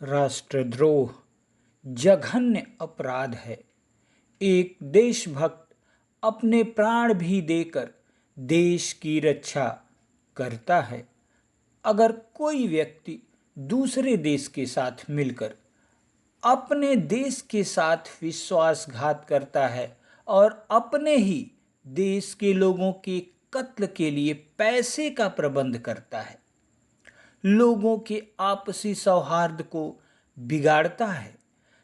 राष्ट्रद्रोह जघन्य अपराध है। एक देशभक्त अपने प्राण भी देकर देश की रक्षा करता है। अगर कोई व्यक्ति दूसरे देश के साथ मिलकर अपने देश के साथ विश्वासघात करता है और अपने ही देश के लोगों के कत्ल के लिए पैसे का प्रबंध करता है, लोगों के आपसी सौहार्द को बिगाड़ता है,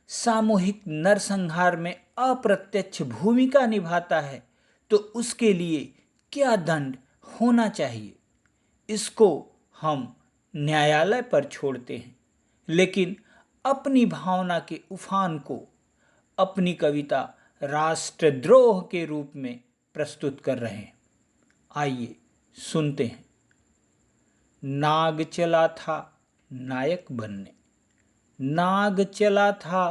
सामूहिक नरसंहार में अप्रत्यक्ष भूमिका निभाता है, तो उसके लिए क्या दंड होना चाहिए, इसको हम न्यायालय पर छोड़ते हैं। लेकिन अपनी भावना के उफान को अपनी कविता राष्ट्रद्रोह के रूप में प्रस्तुत कर रहे हैं। आइए सुनते हैं। नाग चला था नायक बनने, नाग चला था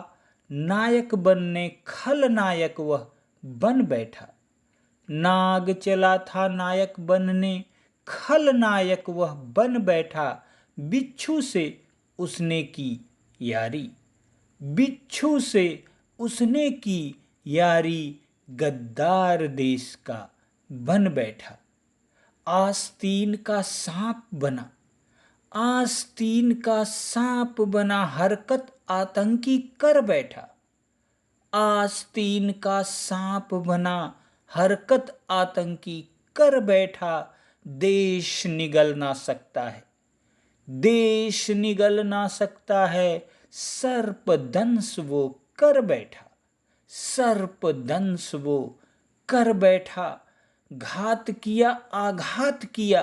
नायक बनने, खलनायक वह बन बैठा। नाग चला था नायक बनने, खलनायक वह बन बैठा। बिच्छू से उसने की यारी, बिच्छू से उसने की यारी, गद्दार देश का बन बैठा। आस्तीन का सांप बना, आस्तीन का सांप बना, हरकत आतंकी कर बैठा। आस्तीन का सांप बना, हरकत आतंकी कर बैठा। देश निगल ना सकता है, देश निगल ना सकता है, सर्पदंश वो कर बैठा, सर्पदंश वो कर बैठा। घात किया आघात किया,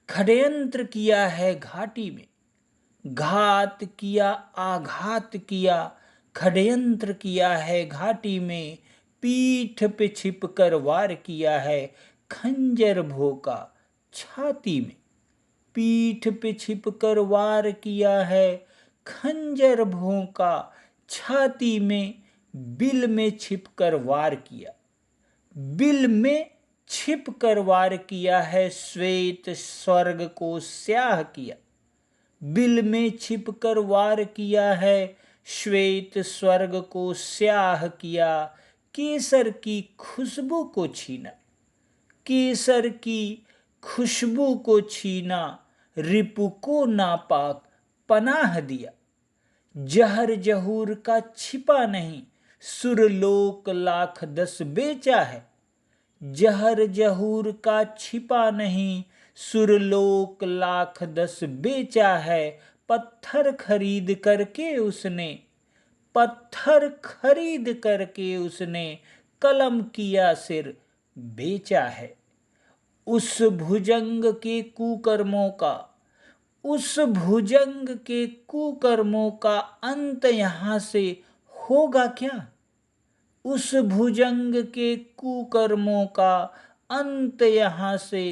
षड्यंत्र किया है घाटी में, घात किया आघात किया, षड्यंत्र किया है घाटी में। पीठ पे छिप कर वार किया है, खंजर भोंका छाती में। पीठ पे छिप कर वार किया है, खंजर भोंका छाती में। बिल में छिप कर वार किया, बिल में छिप कर वार किया है, श्वेत स्वर्ग को स्याह किया। बिल में छिप कर वार किया है, श्वेत स्वर्ग को स्याह किया। केसर की खुशबू को छीना, केसर की खुशबू को छीना, रिपु को नापाक पनाह दिया। जहर जहूर का छिपा नहीं, सुरलोक लाख 10 बेचा है। जहर जहूर का छिपा नहीं, सुरलोक लाख 10 बेचा है। पत्थर खरीद करके उसने, पत्थर खरीद करके उसने, कलम किया सिर बेचा है। उस भुजंग के कुकर्मों का, उस भुजंग के कुकर्मों का अंत यहाँ से होगा क्या? उस भुजंग के कुकर्मों का अंत यहाँ से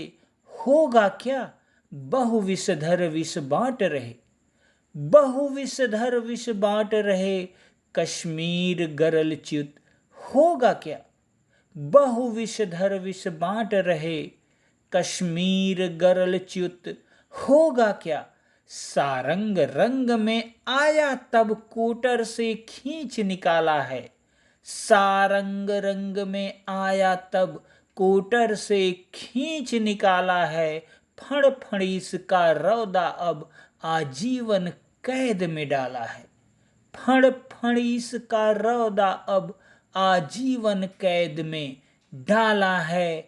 होगा क्या? बहु विषधर विष बांट रहे, बहु विषधर विष बांट रहे, कश्मीर गरल च्युत होगा क्या? बहु विषधर विष बांट रहे, कश्मीर गरल च्युत होगा क्या? सारंग रंग में आया तब कोटर से खींच निकाला है, सारंग रंग में आया तब कोटर से खींच निकाला है। फण फणीस का रौदा अब आजीवन कैद में डाला है, फण फणीस का रौदा अब आजीवन कैद में डाला है।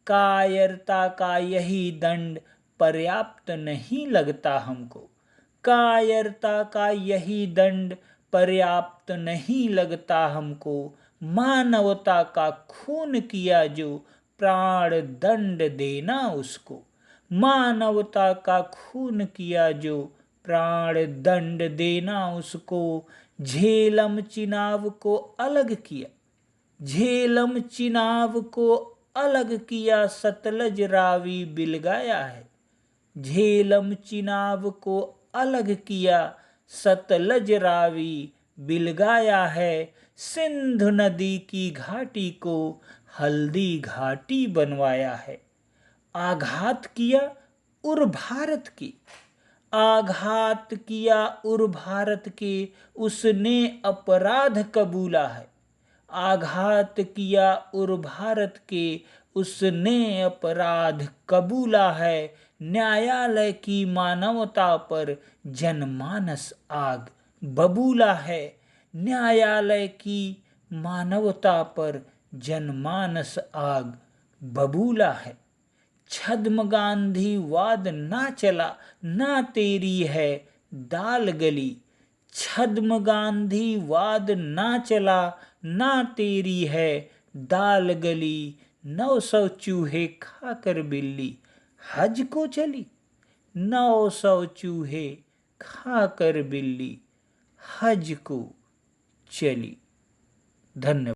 कायरता का यही दंड पर्याप्त नहीं लगता हमको, कायरता का यही दंड पर्याप्त नहीं लगता हमको। मानवता का खून किया जो प्राण दंड देना उसको, मानवता का खून किया जो प्राण दंड देना उसको। झेलम चिनाव को अलग किया, झेलम चिनाव को अलग किया, सतलज रावी बिलगाया है। झेलम चिनाव को अलग किया, सतलज रावी बिलगाया है। सिंधु नदी की घाटी को हल्दी घाटी बनवाया है। आघात किया उर भारत की, आघात किया उर भारत के, उसने अपराध कबूला है। आघात किया उर भारत के, उसने अपराध कबूला है। न्यायालय की मानवता पर जनमानस आग बबूला है। न्यायालय की मानवता पर जनमानस आग बबूला है। छद्म गांधीवाद ना चला, ना तेरी है दाल गली। छद्म गांधीवाद ना चला, ना तेरी है दाल गली। 900 चूहे खाकर बिल्ली हज को चली। 900 चूहे खाकर बिल्ली हज को चली। धन्यवाद।